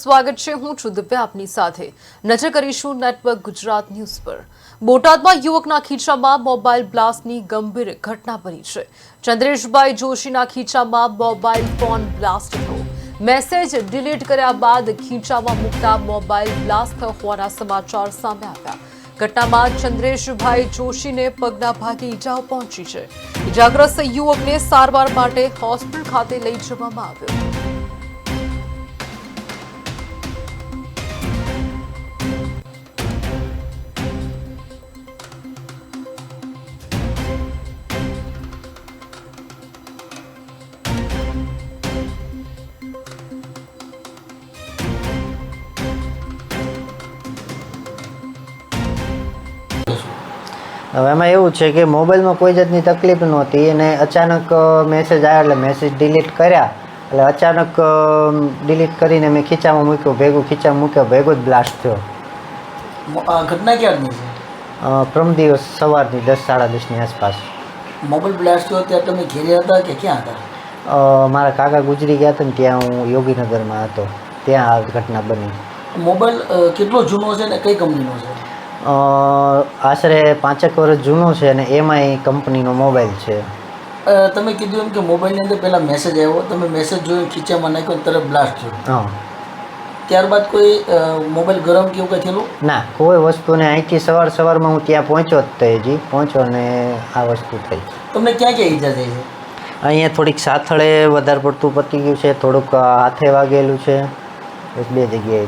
સ્વાગત છે। હું છું દિવ્યા આપની સાથે। નજર કરીશું નેટવર્ક ગુજરાત ન્યૂઝ પર। બોટાદમાં યુવકના ખીચામાં મોબાઈલ બ્લાસ્ટની ગંભીર ઘટના બની છે। ચંદ્રેશભાઈ જોશીના ખીચામાં મોબાઈલ ફોન બ્લાસ્ટ થયો। મેસેજ ડિલીટ કર્યા બાદ ખીચામાં મૂકતા મોબાઈલ બ્લાસ્ટ થયો હોવાના સમાચાર સામે આવ્યા। ઘટનામાં ચંદ્રેશભાઈ જોશીને પગના ભાગે ઈજાઓ પહોંચી છે। ઈજાગ્રસ્ત યુવકને સારવાર માટે હોસ્પિટલ ખાતે લઈ જવામાં આવ્યો। હવે એમાં એવું છે કે મોબાઈલમાં કોઈ જાતની તકલીફ નહોતી અને અચાનક મેસેજ આવ્યો એટલે મેસેજ ડિલીટ કર્યા એટલે અચાનક ડિલીટ કરીને મેં ખીચામાં મૂક્યો, ભેગું ખીચામાં મૂક્યો, ભેગું જ બ્લાસ્ટ થયો। ઘટના ક્યારની છે? પ્રમ દિવસ સવારની 10 સાડા 10ની આસપાસ। મોબાઈલ બ્લાસ્ટ થયો ત્યારે તમે ઘેરે હતા કે ક્યાં હતા? મારા કાકા ગુજરી ગયા હતા ને ત્યાં હું યોગીનગરમાં હતો, ત્યાં આ ઘટના બની। મોબાઈલ કેટલો જૂનો છે ને કઈ કંપનીનો છે? આશરે 5 વર્ષ જૂનો છે અને એમાંય કંપનીનો મોબાઈલ છે। તમે કીધું એમ કે મોબાઈલની અંદર પહેલાં મેસેજ આવ્યો, તમે મેસેજ જોઈને ખીચામાં નાખ્યો તરત બ્લાસ્ટ થયો। હા, ત્યારબાદ કોઈ મોબાઈલ ગરમ કે એવું કંઈ થયેલું? ના, કોઈ વસ્તુ ને અહીંથી સવારમાં હું ત્યાં પહોંચ્યો જ તે હજી પહોંચ્યો ને આ વસ્તુ થઈ। તમને ક્યાં ક્યાં ઈજા થઈ છે? અહીંયા થોડીક સાથળે વધારે પડતું પતી ગયું છે, થોડુંક હાથે વાગેલું છે, બસ 2 જગ્યાએ